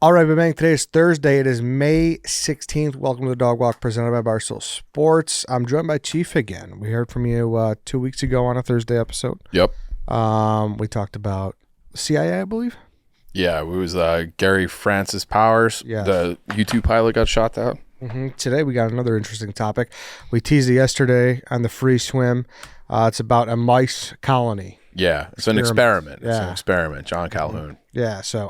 All right, bang. Today is Thursday. It is May 16th. Welcome to the Dog Walk presented by Barstool Sports. I'm joined by Chief again. We heard from you 2 weeks ago on a Thursday episode. Yep. We talked about CIA, I believe. Yeah, it was Gary Francis Powers. Yes. The YouTube pilot got shot down. Today we got another interesting topic. We teased it yesterday on the free swim. It's about a mice colony. Yeah, it's an experiment. It's Yeah. an experiment. John Calhoun. Yeah, so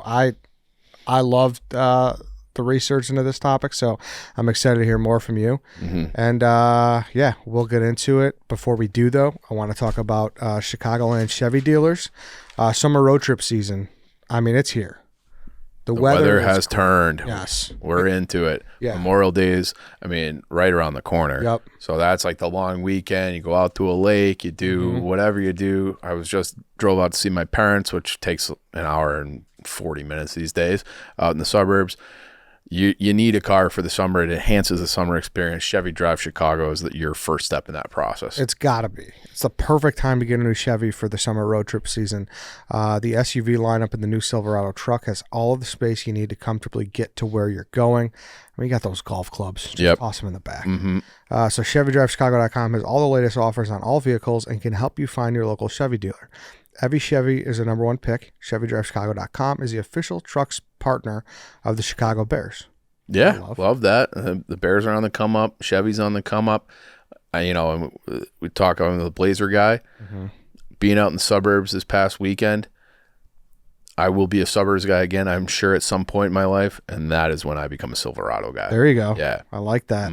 I loved the research into this topic, so I'm excited to hear more from you. And yeah, we'll get into it. Before we do, though, I want to talk about Chicagoland Chevy dealers. Summer road trip season. I mean, it's here. The weather is has cool. turned. Yes. We're into it. Yeah. Memorial Days, I mean, right around the corner. Yep. So that's like the long weekend. You go out to a lake, you do whatever you do. I drove out to see my parents, which takes an hour and 40 minutes these days out in the suburbs. You need a car for the summer. It enhances the summer experience. Chevy Drive Chicago is your first step in that process. It's got to be. It's the perfect time to get a new Chevy for the summer road trip season. The SUV lineup in the new Silverado truck has all of the space you need to comfortably get to where you're going. I mean, you got those golf clubs. Just Yep. Awesome in the back. So ChevyDriveChicago.com has all the latest offers on all vehicles and can help you find your local Chevy dealer. Every Chevy is the number one pick. ChevyDriveChicago.com is the official trucks partner of the Chicago Bears. Yeah, love that. The Bears are on the come up. Chevy's on the come up. We talk on the Blazer guy. Being out in the suburbs this past weekend, I will be a suburbs guy again, I'm sure, at some point in my life, and that is when I become a Silverado guy. There you go. Yeah. I like that.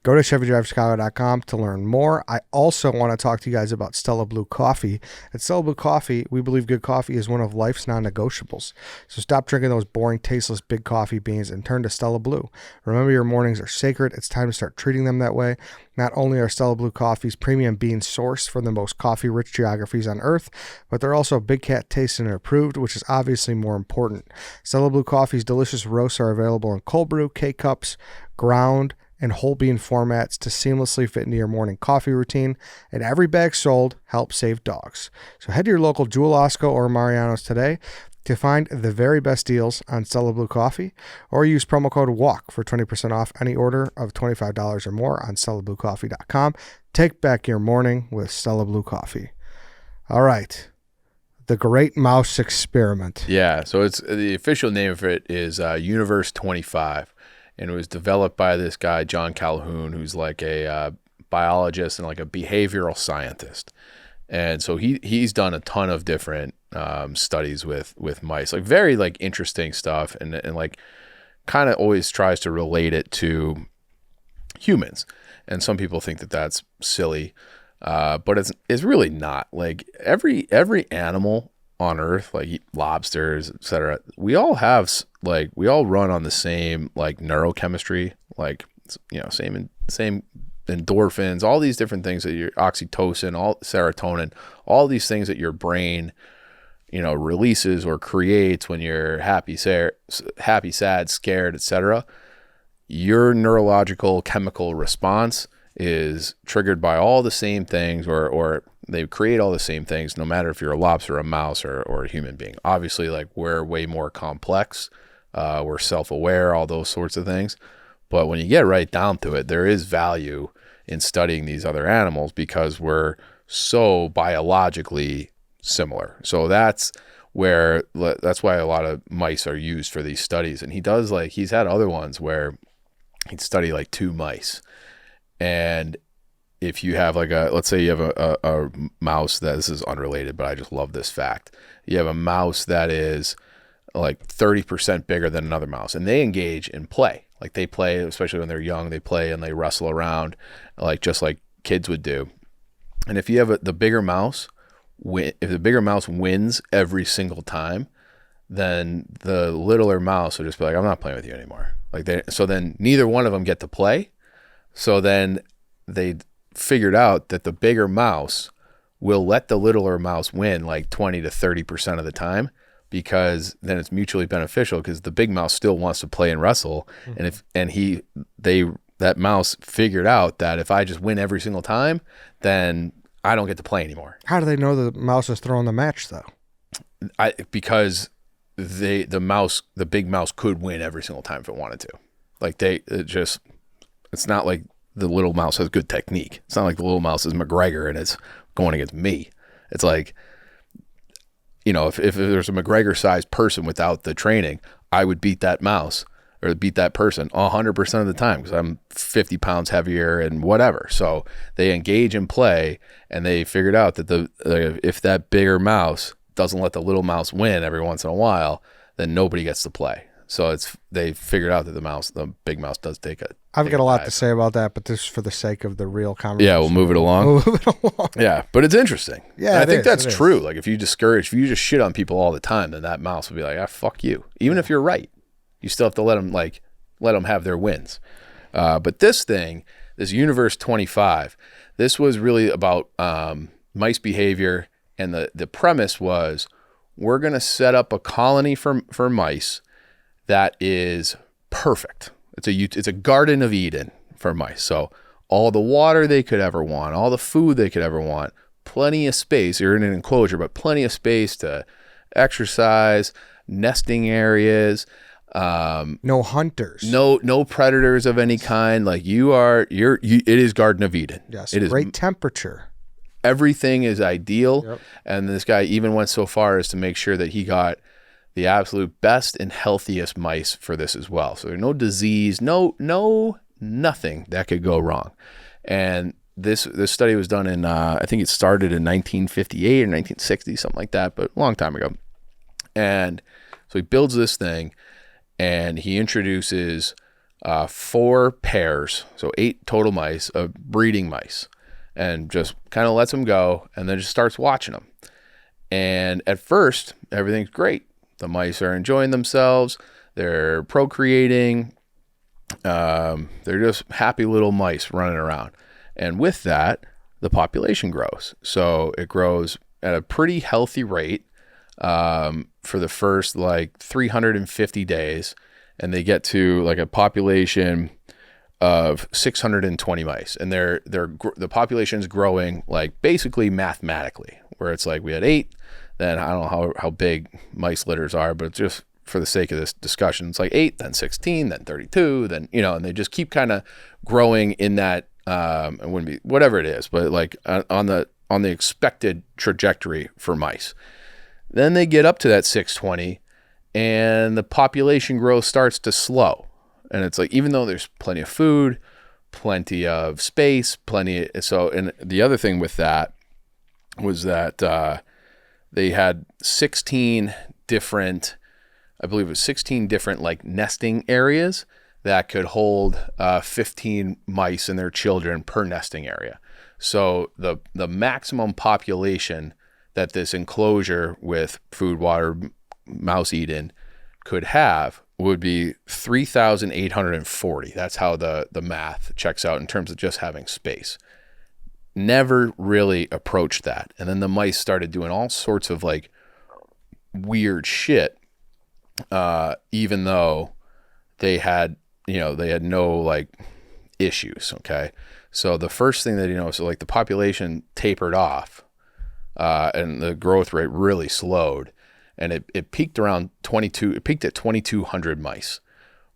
Go to ChevyDriveChicago.com to learn more. I also want to talk to you guys about Stella Blue Coffee. At Stella Blue Coffee, we believe good coffee is one of life's non-negotiables. So stop drinking those boring, tasteless big coffee beans and turn to Stella Blue. Remember, your mornings are sacred. It's time to start treating them that way. Not only are Stella Blue Coffee's premium beans sourced from the most coffee-rich geographies on Earth, but they're also Big Cat tasted and approved, which is obviously more important. Stella Blue Coffee's delicious roasts are available in cold brew, K-Cups, ground, and whole bean formats to seamlessly fit into your morning coffee routine, and every bag sold helps save dogs. So head to your local Jewel Osco or Mariano's today to find the very best deals on Stella Blue Coffee, or use promo code WALK for 20% off any order of $25 or more on StellaBlueCoffee.com. Take back your morning with Stella Blue Coffee. All right. The Great Mouse Experiment. Yeah, so it's the official name of it is Universe 25. And it was developed by this guy, John Calhoun, who's like a biologist and like a behavioral scientist. And so he's done a ton of different studies with mice, like very like interesting stuff, and like kind of always tries to relate it to humans. And some people think that that's silly, but it's really not. Like every animal on Earth, like lobsters, etc., we all run on the same like neurochemistry, like same endorphins, all these different things that your oxytocin, all serotonin, all these things that your brain releases or creates when you're happy, sad, scared, etc. Your neurological chemical response is triggered by all the same things, or they create all the same things, no matter if you're a lobster, a mouse, or a human being. Obviously, like, we're way more complex. We're self-aware, all those sorts of things. But when you get right down to it, there is value in studying these other animals because we're so biologically similar. So that's why a lot of mice are used for these studies. And he's had other ones where he'd study like 2 mice. And if you have let's say you have a mouse this is unrelated, but I just love this fact. You have a mouse that is like 30% bigger than another mouse, and they engage in play. Like they play, especially when they're young, they play and they wrestle around, like just like kids would do. And if you have the bigger mouse, if the bigger mouse wins every single time, then the littler mouse will just be like, I'm not playing with you anymore. So then neither one of them get to play. So then they figured out that the bigger mouse will let the littler mouse win like 20 to 30% of the time, because then it's mutually beneficial, because the big mouse still wants to play and wrestle. That mouse figured out that if I just win every single time, then I don't get to play anymore. How do they know the mouse is throwing the match, though? Because the big mouse could win every single time if it wanted to. Like it's not like the little mouse has good technique. It's not like the little mouse is McGregor and it's going against me. It's like, if there's a McGregor-sized person without the training, I would beat that mouse or beat that person 100% of the time because I'm 50 pounds heavier and whatever. So they engage in play, and they figured out that if that bigger mouse doesn't let the little mouse win every once in a while, then nobody gets to play. So they figured out that the big mouse does take a. I've got a lot to say about that, but this is for the sake of the real conversation. Yeah, we'll move it along. Yeah, but it's interesting. Yeah, and I think that's true. Like if you just shit on people all the time, then that mouse will be like, fuck you. Even if you're right, you still have to let them have their wins. But this Universe 25, this was really about mice behavior, and the premise was we're going to set up a colony for mice that is perfect. It's a Garden of Eden for mice. So all the water they could ever want, all the food they could ever want, plenty of space. You're in an enclosure, but plenty of space to exercise, nesting areas. No hunters. No predators of any kind. Like it is Garden of Eden. Yes. It is great temperature. Everything is ideal. Yep. And this guy even went so far as to make sure that he got the absolute best and healthiest mice for this as well. So there's no disease, nothing that could go wrong. And this study was done in, I think it started in 1958 or 1960, something like that, but a long time ago. And so he builds this thing, and he introduces 4 pairs, so 8 total mice of breeding mice, and just kind of lets them go, and then just starts watching them. And at first, everything's great. The mice are enjoying themselves. They're procreating. They're just happy little mice running around. And with that, the population grows. So it grows at a pretty healthy rate for the first 350 days. And they get to a population of 620 mice. And the population's growing basically mathematically, where it's we had 8. Then I don't know how big mice litters are, but just for the sake of this discussion, it's 8, then 16, then 32, then, and they just keep kind of growing in that, it wouldn't be whatever it is, but on the expected trajectory for mice. Then they get up to that 620, and the population growth starts to slow. And it's even though there's plenty of food, plenty of space, and the other thing with that was that, they had 16 different nesting areas that could hold 15 mice and their children per nesting area. So the maximum population that this enclosure with food, water, mouse Eden could have would be 3,840. That's how the math checks out in terms of just having space. Never really approached that. And then the mice started doing all sorts of weird shit, even though they had no issues. Okay. So the first thing that, the population tapered off, and the growth rate really slowed, and it peaked around 22, it peaked at 2,200 mice.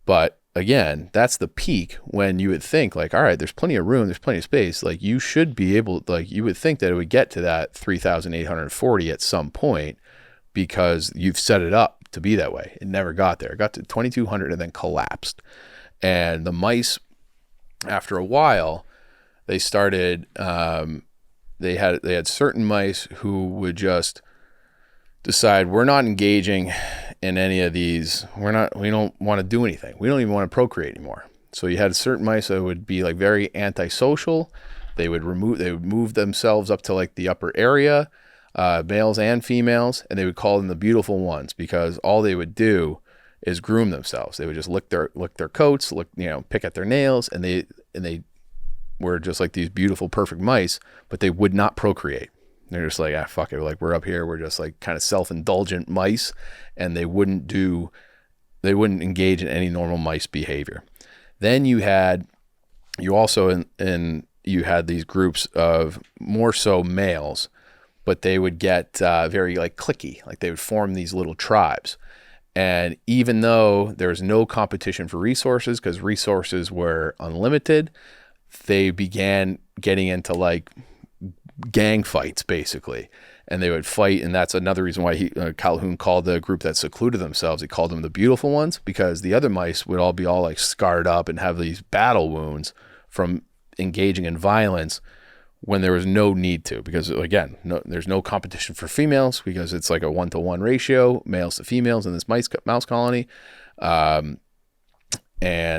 But again, that's the peak when you would think all right, there's plenty of room, there's plenty of space. You should be able, you would think that it would get to that 3,840 at some point because you've set it up to be that way. It never got there. It got to 2,200 and then collapsed. And the mice, after a while, they started, they had certain mice who would just decide, we're not engaging in any of these. We don't want to do anything. We don't even want to procreate anymore. So you had certain mice that would be very antisocial. They would move themselves up to the upper area, males and females, and they would call them the beautiful ones because all they would do is groom themselves. They would just lick their coats, pick at their nails, and they were just these beautiful, perfect mice, but they would not procreate. They're just fuck it. We're up here. We're just kind of self-indulgent mice, and they wouldn't engage in any normal mice behavior. Then you had these groups of more so males, but they would get very cliquey. They would form these little tribes, And even though there was no competition for resources, because resources were unlimited, they began getting into like gang fights basically. And they would fight. And that's another reason why Calhoun called the group that secluded themselves, he called them the beautiful ones, because the other mice would all be all like scarred up and have these battle wounds from engaging in violence when there was no need to, because again, there's no competition for females because it's like a 1-to-1 ratio, males to females in this mouse colony. And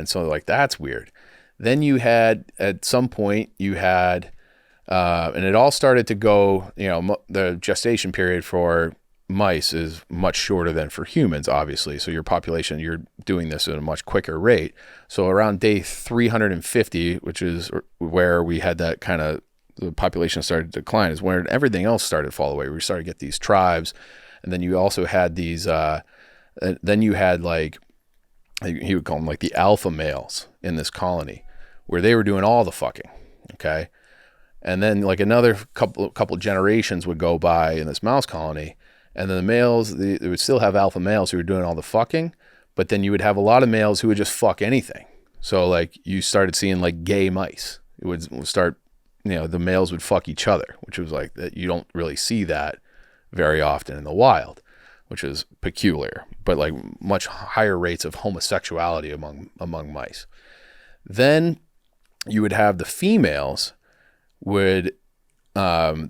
so like, that's weird. Then you had, at some point you had, and it all started to go, the gestation period for mice is much shorter than for humans, obviously. So your population, you're doing this at a much quicker rate. So around day 350, which is where we had that kind of, the population started to decline, is when everything else started to fall away. We started to get these tribes. And then you also had these, then you had like, he would call them like the alpha males in this colony, where they were doing all the fucking, okay? And then like another couple generations would go by in this mouse colony, and then the males, they would still have alpha males who were doing all the fucking, but then you would have a lot of males who would just fuck anything. So like you started seeing like gay mice. It would start, the males would fuck each other, which was like that. You don't really see that very often in the wild, which is peculiar, but like much higher rates of homosexuality among mice. Then you would have the females the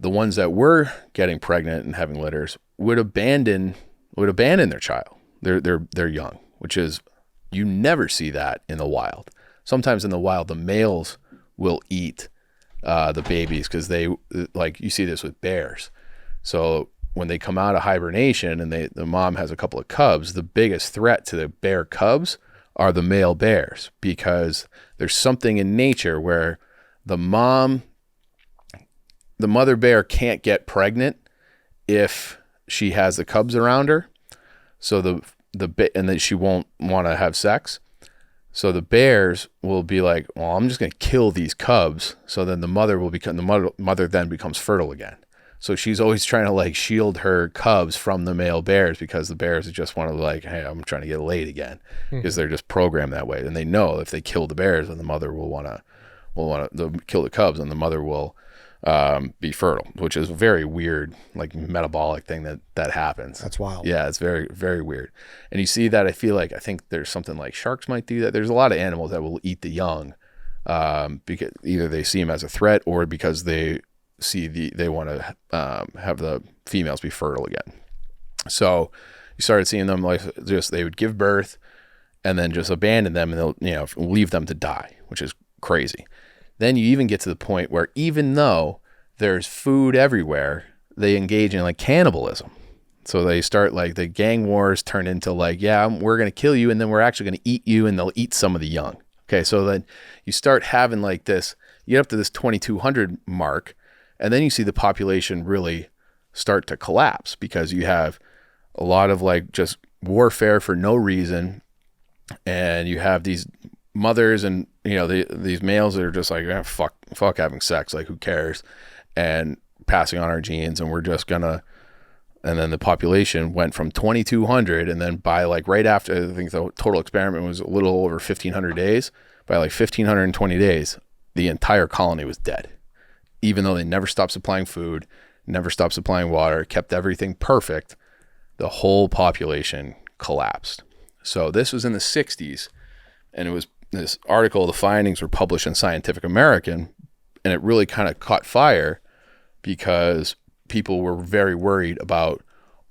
ones that were getting pregnant and having litters would abandon their child, their young, which is, you never see that in the wild. Sometimes in the wild, the males will eat the babies, because they, like, you see this with bears. So when they come out of hibernation and the mom has a couple of cubs, the biggest threat to the bear cubs are the male bears, because there's something in nature where the mother bear can't get pregnant if she has the cubs around her. So and then she won't want to have sex. So the bears will be like, well, I'm just going to kill these cubs. So then the mother then becomes fertile again. So she's always trying to like shield her cubs from the male bears, because the bears just want to like, hey, I'm trying to get laid again, because they're just programmed that way. And they know if they kill the bears, then the mother will want to kill the cubs, and the mother will be fertile, which is a very weird, like, metabolic thing that happens. That's wild. Yeah, it's very, very weird. And you see that, I think there's something like sharks might do that. There's a lot of animals that will eat the young, because either they see them as a threat, or because they want to have the females be fertile again. So you started seeing them like they would give birth and then just abandon them, and they'll leave them to die, which is crazy. Then you even get to the point where, even though there's food everywhere, they engage in like cannibalism. So they start, like, the gang wars turn into like, yeah, we're going to kill you, and then we're actually going to eat you, and they'll eat some of the young. Okay, so then you start having like this, you get up to this 2200 mark, and then you see the population really start to collapse, because you have a lot of like just warfare for no reason. And you have these mothers and, these males that are just like, fuck having sex. Like, who cares? And passing on our genes. And we're just gonna, and then the population went from 2,200. And then by like right after, I think the total experiment was a little over 1,500 days. By like 1,520 days, the entire colony was dead. Even though they never stopped supplying food, never stopped supplying water, kept everything perfect, the whole population collapsed. So this was in the 60s, and it was this article, the findings were published in Scientific American, and it really kind of caught fire because people were very worried about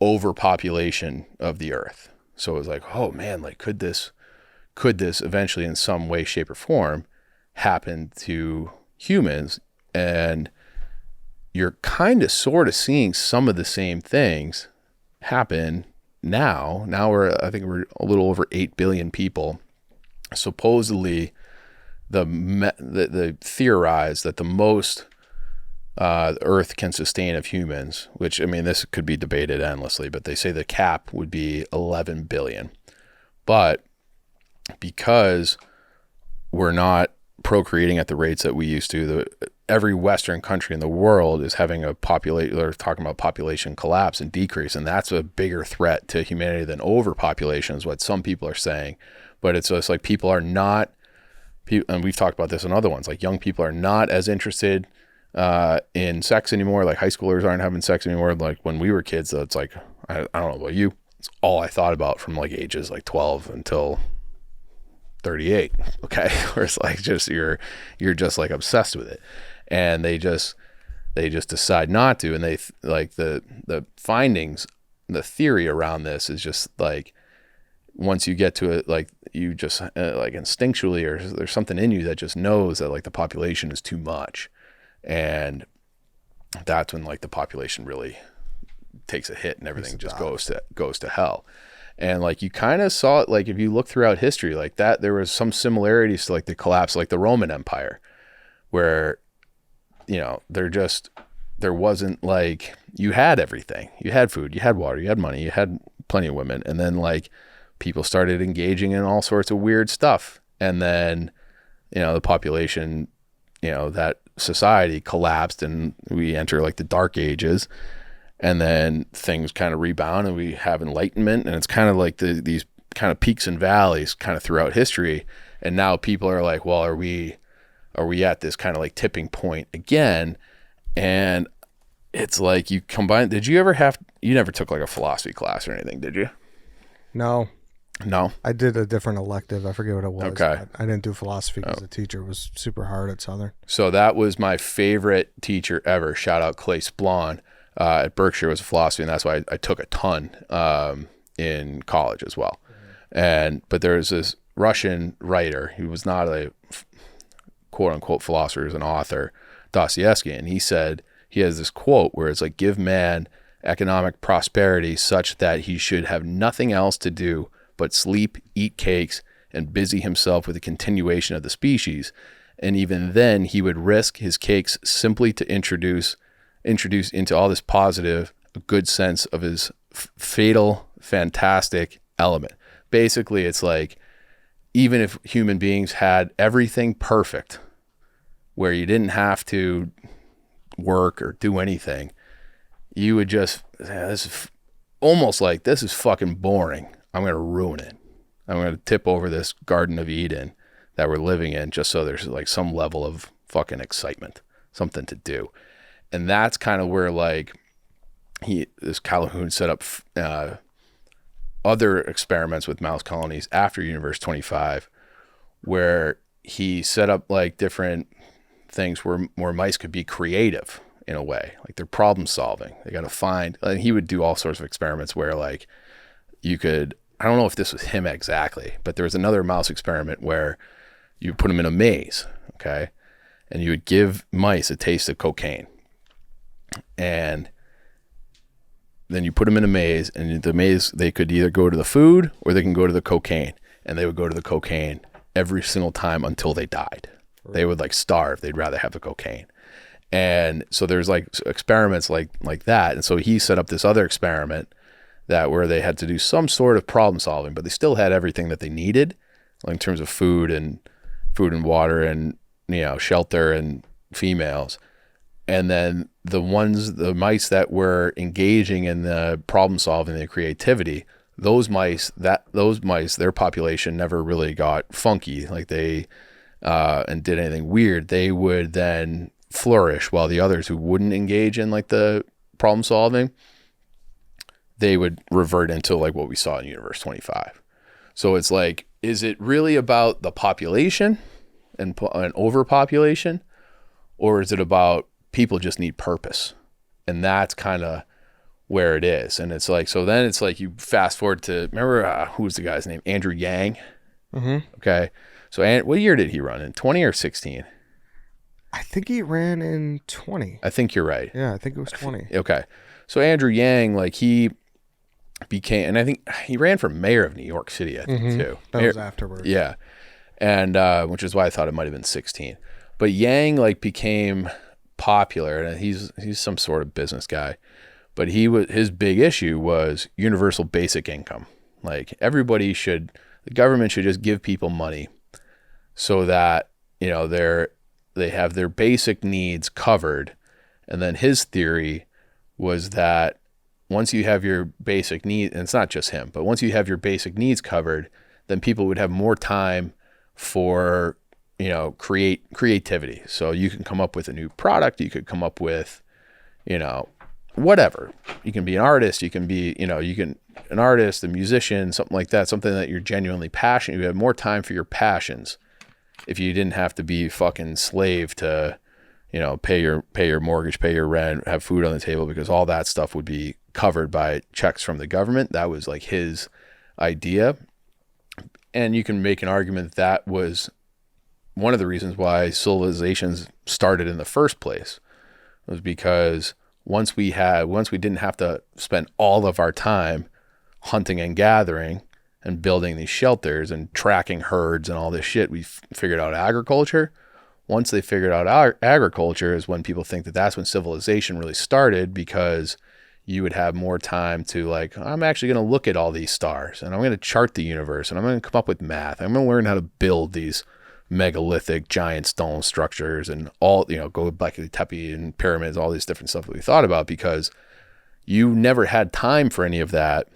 overpopulation of the earth. So it was like, oh man, like, could this eventually in some way, shape, or form happen to humans? And you're kind of sort of seeing some of the same things happen now. I think we're a little over 8 billion people. Supposedly, the theorized that the most the Earth can sustain of humans, which, I mean, this could be debated endlessly, but they say the cap would be 11 billion. But because we're not procreating at the rates that we used to. Every Western country in the world is having a population, they're talking about population collapse and decrease. And that's a bigger threat to humanity than overpopulation is what some people are saying. But it's just like people are not, and we've talked about this in other ones, like young people are not as interested in sex anymore. Like high schoolers aren't having sex anymore. Like when we were kids, so it's like, I don't know about you, it's all I thought about from like ages like 12 until 38. Okay. Where it's like just, you're just like obsessed with it. And they just decide not to. And they like the findings, the theory around this is just like, once you get to it, like you just like instinctually, or there's something in you that just knows that like the population is too much. And that's when like the population really takes a hit and everything just goes to hell. And like you kind of saw it, like if you look throughout history like that, there was some similarities to like the collapse, like the Roman Empire, where, you know, there wasn't like, you had everything, you had food, you had water, you had money, you had plenty of women. And then like people started engaging in all sorts of weird stuff. And then, you know, the population, you know, that society collapsed and we enter like the dark ages. And then things kind of rebound and we have enlightenment, and it's kind of like these kind of peaks and valleys kind of throughout history. And now people are like, well, are we at this kind of like tipping point again? And it's like you combine, you never took like a philosophy class or anything, did you? No. No? I did a different elective. I forget what it was. Okay. I didn't do philosophy because the teacher was super hard at Southern. So that was my favorite teacher ever. Shout out Clay Splon. At Berkshire was a philosophy, and that's why I took a ton in college as well. But there was this Russian writer, he was not a quote unquote philosopher, he was an author, Dostoevsky, and he said, he has this quote where it's like, give man economic prosperity such that he should have nothing else to do but sleep, eat cakes, and busy himself with the continuation of the species. And even then he would risk his cakes simply to introduce into all this positive, a good sense of his fatal, fantastic element. Basically, it's like, even if human beings had everything perfect, where you didn't have to work or do anything, you would just, this is almost like, this is fucking boring. I'm going to ruin it. I'm going to tip over this Garden of Eden that we're living in just so there's like some level of fucking excitement, something to do. And that's kind of where like this Calhoun set up other experiments with mouse colonies after Universe 25, where he set up like different things where mice could be creative in a way, like they're problem solving. They got to find, and he would do all sorts of experiments where like you could, I don't know if this was him exactly, but there was another mouse experiment where you put them in a maze, okay? And you would give mice a taste of cocaine. And then you put them in a maze, and the maze, they could either go to the food or they can go to the cocaine, and they would go to the cocaine every single time until they died. Right. They would like starve. They'd rather have the cocaine. And so there's like experiments like that. And so he set up this other experiment where they had to do some sort of problem solving, but they still had everything that they needed, like in terms of food and water and, you know, shelter and females. And then the mice that were engaging in the problem solving, the creativity, those mice, their population never really got funky, like they, and did anything weird. They would then flourish, while the others who wouldn't engage in like the problem solving, they would revert into like what we saw in Universe 25. So it's like, is it really about the population and overpopulation, or is it about people just need purpose? And that's kind of where it is. And it's like, so then it's like you fast forward to, remember who was the guy's name? Andrew Yang. Mm-hmm. Okay. So what year did he run in? 20 or 16? I think he ran in 20. I think you're right. Yeah, I think it was 20. Okay. So Andrew Yang, like he became, and I think he ran for mayor of New York City, I think too. That was afterwards. Yeah. And which is why I thought it might have been 16. But Yang like became popular, and he's some sort of business guy. But his big issue was universal basic income. Like the government should just give people money so that, they have their basic needs covered. And then his theory was that once you have your basic needs, and it's not just him, but once you have your basic needs covered, then people would have more time for, creativity. So you can come up with a new product. You could come up with, whatever. You can be an artist. You can be, an artist, a musician, something like that, something that you're genuinely passionate. You have more time for your passions if you didn't have to be fucking slave to, pay your mortgage, pay your rent, have food on the table, because all that stuff would be covered by checks from the government. That was like his idea. And you can make an argument that was one of the reasons why civilizations started in the first place, was because once we didn't have to spend all of our time hunting and gathering and building these shelters and tracking herds and all this shit, we figured out agriculture. Once they figured out agriculture is when people think that that's when civilization really started, because you would have more time to like, I'm actually going to look at all these stars and I'm going to chart the universe and I'm going to come up with math. I'm going to learn how to build these megalithic giant stone structures and all, go back to the Tepe and pyramids, all these different stuff that we thought about, because you never had time for any of that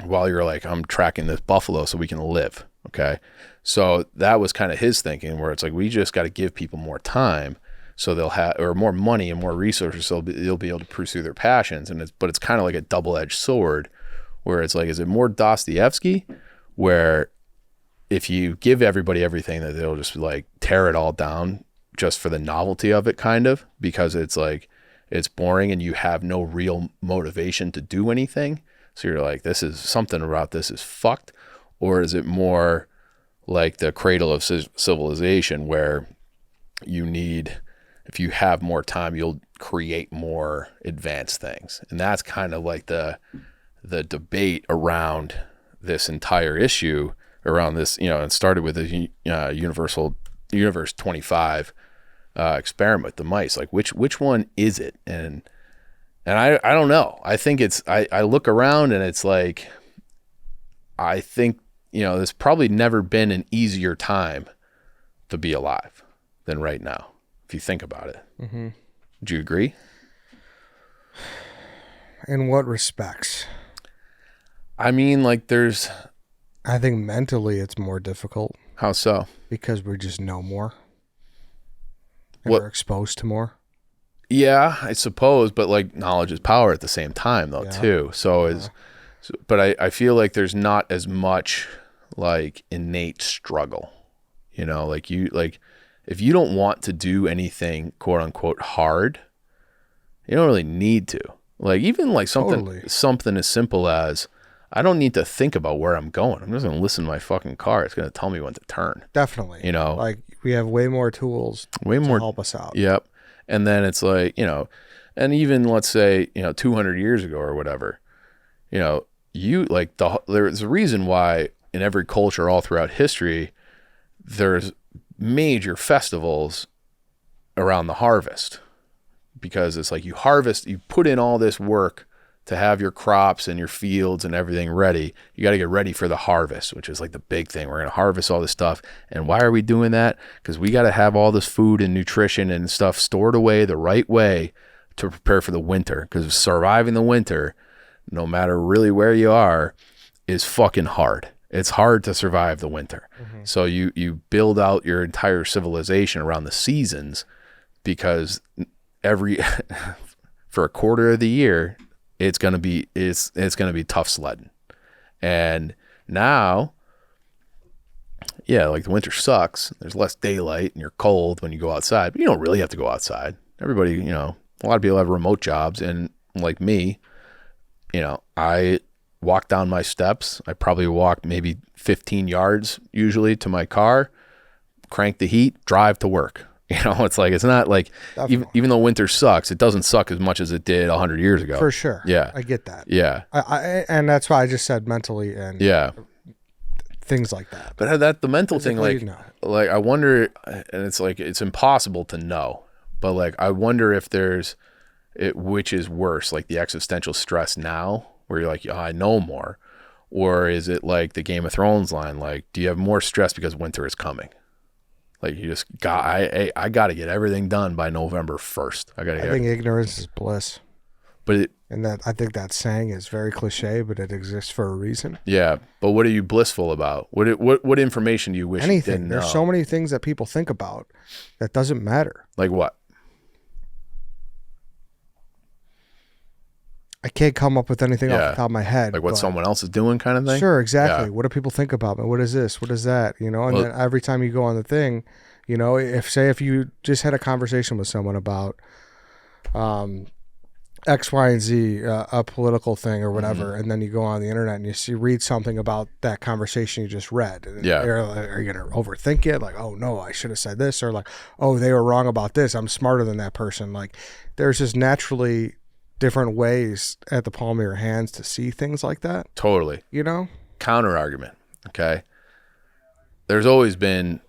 while you're like, I'm tracking this buffalo so we can live. Okay. So that was kind of his thinking, where it's like, we just got to give people more time so they'll have, or more money and more resources, so they'll be able to pursue their passions. But it's kind of like a double-edged sword, where it's like, is it more Dostoevsky, where if you give everybody everything, that they'll just like tear it all down just for the novelty of it, kind of, because it's like, it's boring and you have no real motivation to do anything. So you're like, this is something about this is fucked. Or is it more like the cradle of civilization, where you need, if you have more time, you'll create more advanced things? And that's kind of like the debate around this entire issue, around this, it started with the Universe 25 experiment with the mice. Like, which one is it? And I don't know. I think I look around and it's like, I think, there's probably never been an easier time to be alive than right now, if you think about it. Mm-hmm. Do you agree? In what respects? I mean, like, I think mentally it's more difficult. How so? Because we just know more. And we're exposed to more. Yeah, I suppose, but like, knowledge is power at the same time, though, too. So but I feel like there's not as much like innate struggle, like if you don't want to do anything quote unquote hard, you don't really need to. Like, even like something as simple as, I don't need to think about where I'm going. I'm just going to listen to my fucking car. It's going to tell me when to turn. Definitely. Like, we have way more tools to help us out. Yep. And then it's like, and even let's say, 200 years ago or whatever, there's a reason why in every culture all throughout history, there's major festivals around the harvest, because it's like, you harvest, you put in all this work to have your crops and your fields and everything ready. You got to get ready for the harvest, which is like the big thing. We're going to harvest all this stuff. And why are we doing that? Because we got to have all this food and nutrition and stuff stored away the right way to prepare for the winter, because surviving the winter, no matter really where you are, is fucking hard. It's hard to survive the winter. Mm-hmm. So you build out your entire civilization around the seasons, because for a quarter of the year, it's going to be tough sledding. And now, like, the winter sucks. There's less daylight and you're cold when you go outside, but you don't really have to go outside. Everybody, a lot of people have remote jobs, and like me, I walk down my steps. I probably walk maybe 15 yards usually to my car, crank the heat, drive to work. It's like, it's not like, even though winter sucks, it doesn't suck as much as it did 100 years ago. For sure. Yeah. I get that. Yeah. And that's why I just said mentally and things like that. But the mental thing, like I wonder, and it's like, it's impossible to know, but like, I wonder if which is worse, like the existential stress now, where you're like, I know more, or is it like the Game of Thrones line, like, do you have more stress because winter is coming? Like you just got, I got to get everything done by November 1st. I think ignorance is bliss. But and that I think that saying is very cliche, but it exists for a reason. Yeah, but what are you blissful about? What information do you wish you didn't know? There's so many things that people think about that doesn't matter. Like what? I can't come up with anything off the top of my head. Like what someone else is doing kind of thing? Sure, exactly. Yeah. What do people think about me? What is this? What is that? And then every time you go on the thing, if you just had a conversation with someone about X, Y, and Z, a political thing or whatever, and then you go on the internet and you read something about that conversation you just read. And are you going to overthink it? Like, oh no, I should have said this, or like, oh, they were wrong about this. I'm smarter than that person. Like, there's just naturally different ways at the palm of your hands to see things like that. Totally. Counter argument. Okay. There's always been,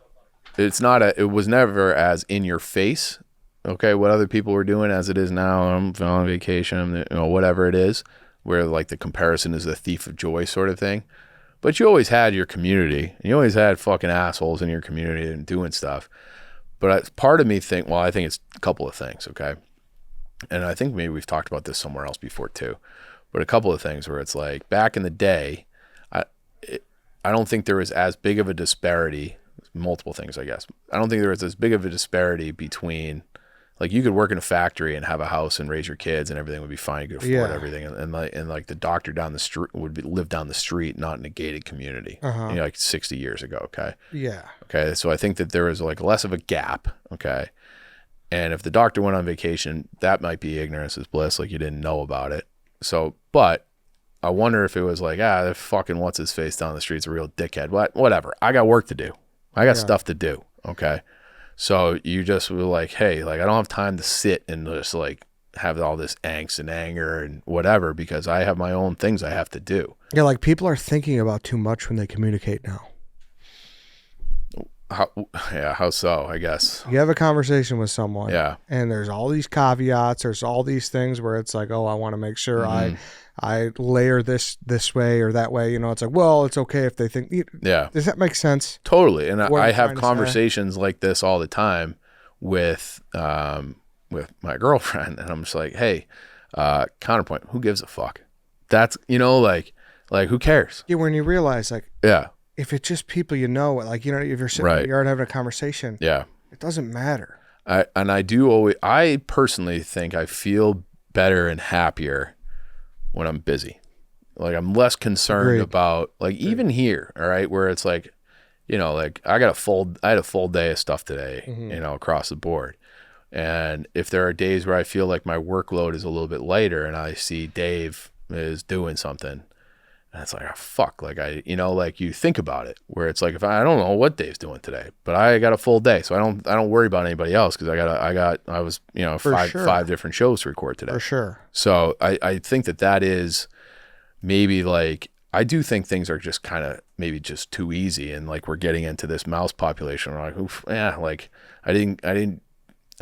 it was never as in your face. Okay. What other people were doing as it is now. I'm on vacation, whatever it is, where like the comparison is the thief of joy sort of thing. But you always had your community, and you always had fucking assholes in your community and doing stuff. But part of me I think it's a couple of things. Okay. And I think maybe we've talked about this somewhere else before too, but a couple of things where it's like back in the day, I don't think there was as big of a disparity, multiple things, I guess. I don't think there was as big of a disparity between, like, you could work in a factory and have a house and raise your kids and everything would be fine. You could afford everything. And like the doctor down the street would live down the street, not in a gated community, like 60 years ago. Okay. Yeah. Okay. So I think that there was like less of a gap. Okay. And if the doctor went on vacation, that might be ignorance is bliss, like you didn't know about it. So, but I wonder if it was like, the fucking what's his face down the street's a real dickhead. Whatever. I got work to do. I got stuff to do. Okay. So you just were like, hey, like I don't have time to sit and just like have all this angst and anger and whatever, because I have my own things I have to do. Yeah, like people are thinking about too much when they communicate now. How so, I guess. You have a conversation with someone. Yeah. And there's all these caveats. There's all these things where it's like, oh, I want to make sure I layer this way or that way. It's like, well, it's okay if they think. Yeah. Does that make sense? Totally. And I have conversations like this all the time with my girlfriend. And I'm just like, hey, counterpoint, who gives a fuck? That's, like who cares? Yeah, when you realize like. Yeah. If it's just people like, if you're sitting in the yard having a conversation, it doesn't matter. I personally think I feel better and happier when I'm busy. Like I'm less concerned about like even here, all right, where it's like, like I had a full day of stuff today, across the board. And if there are days where I feel like my workload is a little bit lighter and I see Dave is doing something, and it's like, oh, fuck, like like you think about it where it's like, if I don't know what Dave's doing today, but I got a full day. So I don't worry about anybody else. Cause I was, five different shows to record today. For sure. So I think that is maybe like, I do think things are just kind of maybe just too easy. And like, we're getting into this mouse population. We're like, oof, like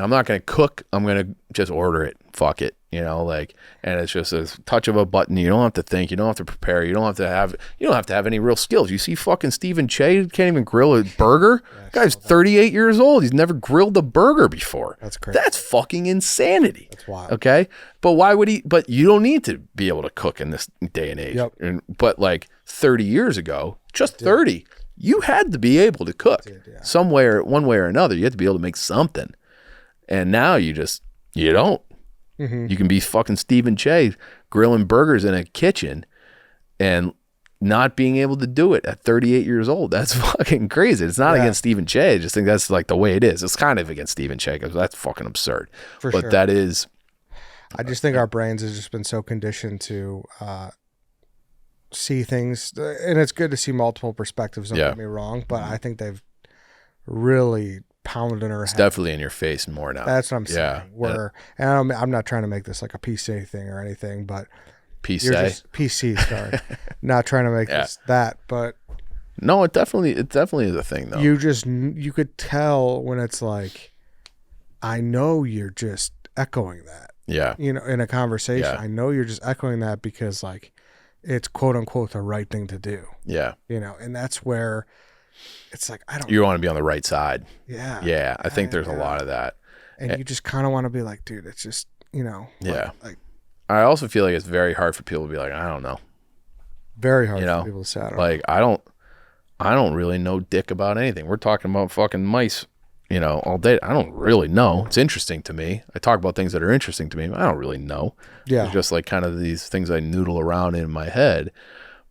I'm not going to cook. I'm going to just order it. Fuck it. And it's just a touch of a button. You don't have to think. You don't have to prepare. You don't have to have any real skills. You see fucking Stephen Che can't even grill a burger. Guy's 38 years old. He's never grilled a burger before. That's crazy. That's fucking insanity. That's wild. Okay. But why would he, but you don't need to be able to cook in this day and age. Yep. But like 30 years ago, just 30, you had to be able to cook somewhere, one way or another. You had to be able to make something. And now you don't. You can be fucking Stephen Che grilling burgers in a kitchen and not being able to do it at 38 years old. That's fucking crazy. It's not against Stephen Che. I just think that's like the way it is. It's kind of against Stephen Che because that's fucking absurd. But sure. That is. I just think our brains have just been so conditioned to see things. And it's good to see multiple perspectives, don't get me wrong. But I think they've really pounded in our head. It's definitely in your face more now. That's what I'm saying. And I'm not trying to make this like a PC thing or anything, but PC, sorry. Not trying to make this that, but no, it definitely is a thing though. You could tell when it's like, I know you're just echoing that. Yeah. In a conversation, I know you're just echoing that because like it's quote unquote the right thing to do. Yeah. And that's where it's like, I don't. You want to be on the right side. Yeah. Yeah, I think there's a lot of that. And you just kind of want to be like, dude, it's just, Yeah. Like I also feel like it's very hard for people to be like, I don't know. very hard for people to say, I don't know. I don't really know dick about anything. We're talking about fucking mice, all day. I don't really know. It's interesting to me. I talk about things that are interesting to me. I don't really know. Yeah. It's just like kind of these things I noodle around in my head.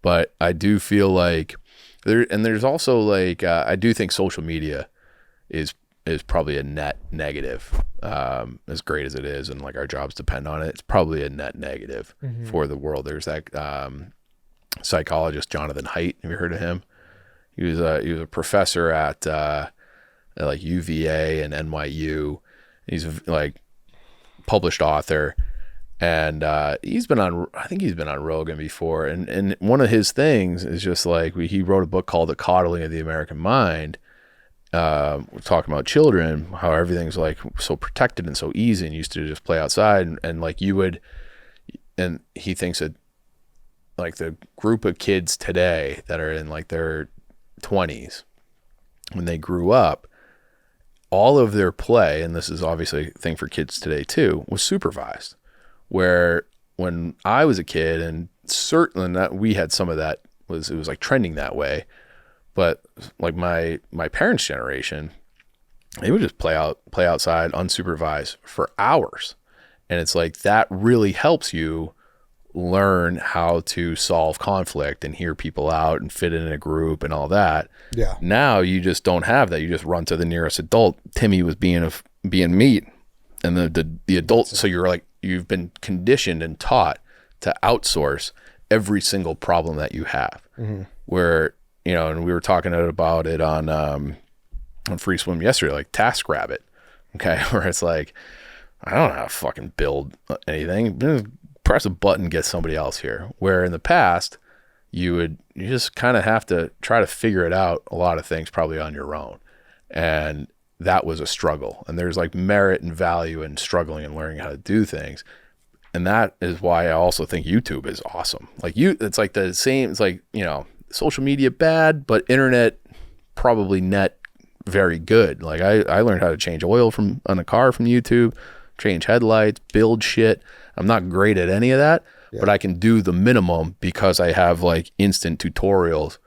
But I do feel like there's also like, I do think social media is probably a net negative, as great as it is, and like our jobs depend on it. It's probably a net negative for the world. There's that psychologist Jonathan Haidt. Have you heard of him? He was a professor at like UVA and NYU. He's like published author, and I think he's been on Rogan before. And one of his things is just like he wrote a book called The Coddling of the American Mind. We're talking about children, how everything's like so protected and so easy and used to just play outside, and like and he thinks that like the group of kids today that are in like their 20s, when they grew up, all of their play, and this is obviously a thing for kids today too, was supervised. Where when I was a kid, and certainly not, we had some of that, it was like trending that way. But like my parents' generation, they would just play outside unsupervised for hours. And it's like that really helps you learn how to solve conflict and hear people out and fit in a group and all that. Yeah. Now you just don't have that. You just run to the nearest adult. Timmy was being meat, and the adult. So you've been conditioned and taught to outsource every single problem that you have. Mm-hmm. Where, and we were talking about it on Free Swim yesterday, like TaskRabbit, okay, where it's like, I don't know how to fucking build anything. Just press a button, get somebody else here. Where in the past, you just kind of have to try to figure it out, a lot of things probably on your own. And that was a struggle. And there's like merit and value in struggling and learning how to do things. And that is why I also think YouTube is awesome. Like it's like the same, it's like, social media bad, but internet probably net very good. Like I learned how to change oil on a car from YouTube, change headlights, build shit. I'm not great at any of that, but I can do the minimum because I have like instant tutorials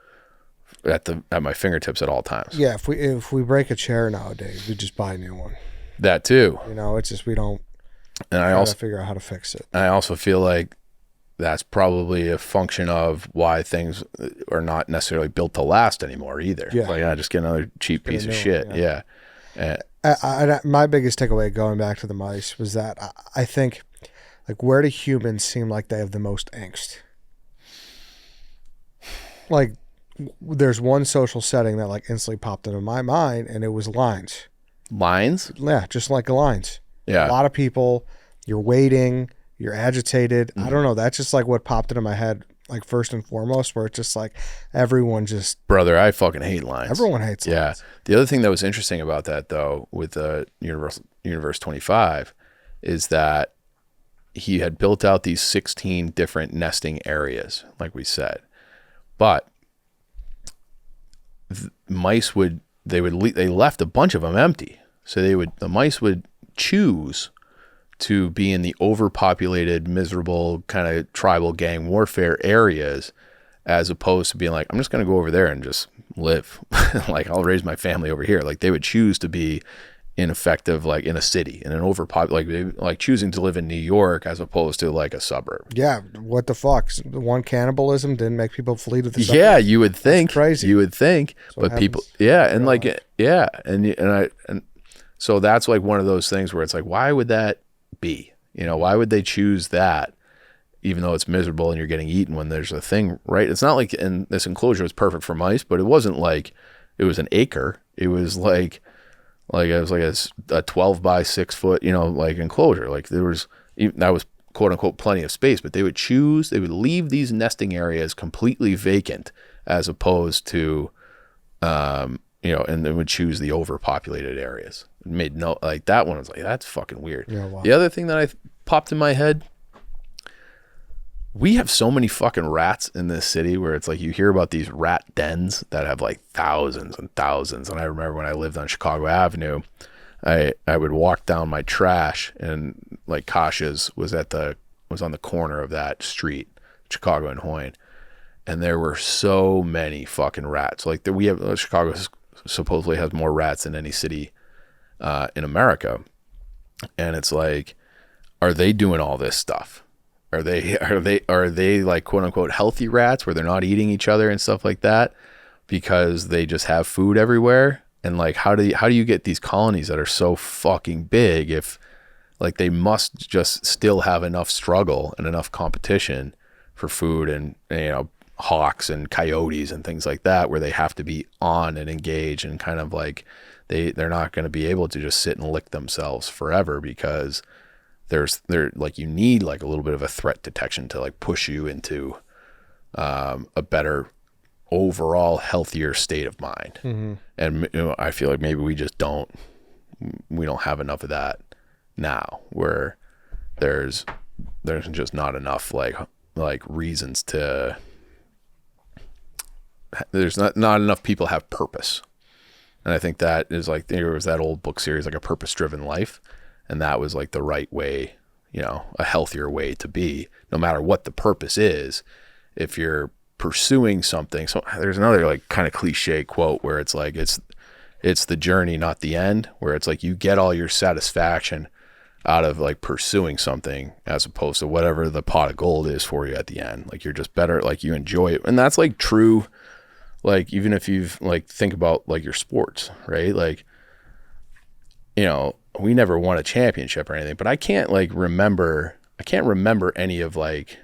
at my fingertips at all times. Yeah, if we break a chair nowadays, we just buy a new one. That too. It's just we don't. And I also figure out how to fix it. I also feel like that's probably a function of why things are not necessarily built to last anymore either. Yeah. Like, just get another cheap piece of shit. One, yeah. My biggest takeaway going back to the mice was that I think, like, where do humans seem like they have the most angst? Like, there's one social setting that like instantly popped into my mind, and it was lines. Lines? Yeah, just like lines. Yeah. A lot of people, you're waiting, you're agitated. I don't know. That's just like what popped into my head, like first and foremost, where it's just like everyone just. Brother, I fucking hate lines. Everyone hates lines. Yeah. The other thing that was interesting about that, though, with Universe 25, is that he had built out these 16 different nesting areas, like we said. But mice they left a bunch of them empty. So the mice would choose to be in the overpopulated, miserable kind of tribal gang warfare areas, as opposed to being like, I'm just going to go over there and just live. Like, I'll raise my family over here. Like, they would choose to be ineffective, like in a city, in an like choosing to live in New York as opposed to like a suburb. Yeah. What the fuck? One, cannibalism didn't make people flee to the suburbs. Yeah, you would think. That's crazy. You would think. But people, and like, yeah. And so that's like one of those things where it's like, why would that be? Why would they choose that, even though it's miserable and you're getting eaten when there's a thing, right? It's not like, and this enclosure was perfect for mice, but it wasn't like it was an acre. It was like it was like a 12 by 6 foot, like enclosure. Like that was quote unquote plenty of space, but they would leave these nesting areas completely vacant, as opposed to, and they would choose the overpopulated areas. It made that one was like, that's fucking weird. Yeah, wow. The other thing that popped in my head we have so many fucking rats in this city where it's like you hear about these rat dens that have like thousands and thousands. And I remember when I lived on Chicago Avenue, I would walk down my trash, and like Kasha's was on the corner of that street, Chicago and Hoyne, and there were so many fucking rats. Like Chicago supposedly has more rats than any city in America, and it's like, are they doing all this stuff? Are they like quote unquote healthy rats where they're not eating each other and stuff like that because they just have food everywhere? And like, how do you get these colonies that are so fucking big if like they must just still have enough struggle and enough competition for food and hawks and coyotes and things like that where they have to be on and engage and kind of like they're not going to be able to just sit and lick themselves forever because they're like you need like a little bit of a threat detection to like push you into a better overall healthier state of mind. Mm-hmm. And I feel like maybe we don't have enough of that now where there's just not enough like reasons to there's not enough people have purpose. And I think that is like there was that old book series like A Purpose-Driven Life, and that was like the right way, a healthier way to be no matter what the purpose is. If you're pursuing something, so there's another like kind of cliche quote where it's like it's the journey not the end, where it's like you get all your satisfaction out of like pursuing something as opposed to whatever the pot of gold is for you at the end. Like you're just better, like you enjoy it. And that's like true, like even if you've like think about like your sports, right? Like we never won a championship or anything, but I can't remember any of like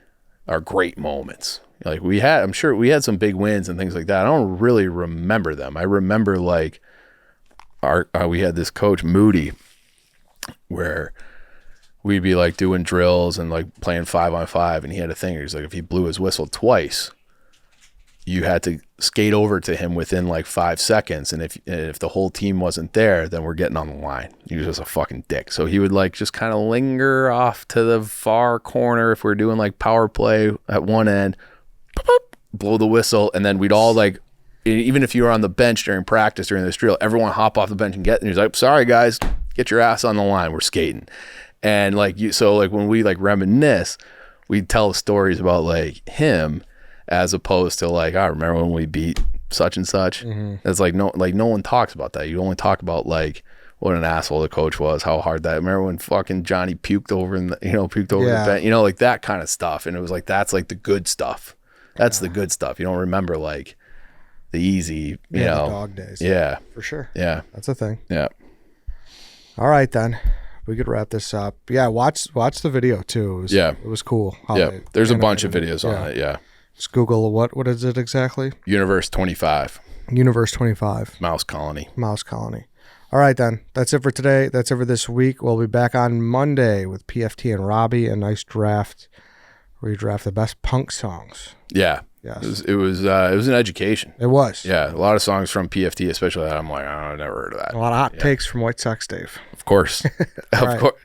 our great moments. Like I'm sure we had some big wins and things like that. I don't really remember them. I remember like we had this coach Moody where we'd be like doing drills and like playing 5-on-5, and he had a thing. He's like, if he blew his whistle twice, you had to skate over to him within like 5 seconds. And if the whole team wasn't there, then we're getting on the line. He was just a fucking dick. So he would like just kind of linger off to the far corner if we're doing like power play at one end, blow the whistle, and then we'd all like, even if you were on the bench during practice during this drill, everyone hop off the bench and get. And he's like, "Sorry guys, get your ass on the line. We're skating." And like so like when we like reminisce, we'd tell stories about like him as opposed to like, I remember when we beat such and such. Mm-hmm. It's like no one talks about that. You only talk about like what an asshole the coach was, how hard that. Remember when fucking Johnny puked over the bench, like that kind of stuff. And it was like that's like the good stuff. That's the good stuff. You don't remember like the easy, the dog days. Yeah, for sure. Yeah, that's a thing. Yeah. All right then, we could wrap this up. Yeah, watch the video too. It was cool. There's a bunch of videos on it. Yeah. Just Google what is it exactly? Universe 25. Universe 25. Mouse Colony. All right, then. That's it for today. That's it for this week. We'll be back on Monday with PFT and Robbie. A nice draft where you draft the best punk songs. Yeah. Yes. It was an education. It was. Yeah. A lot of songs from PFT, especially that I'm like, oh, I've never heard of that. A lot of hot takes from White Sox Dave. Of course. Of course.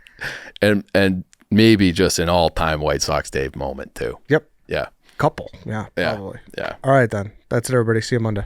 And maybe just an all-time White Sox Dave moment, too. Yep. Yeah. Couple. Yeah, probably. Yeah. All right, then. That's it, everybody. See you Monday.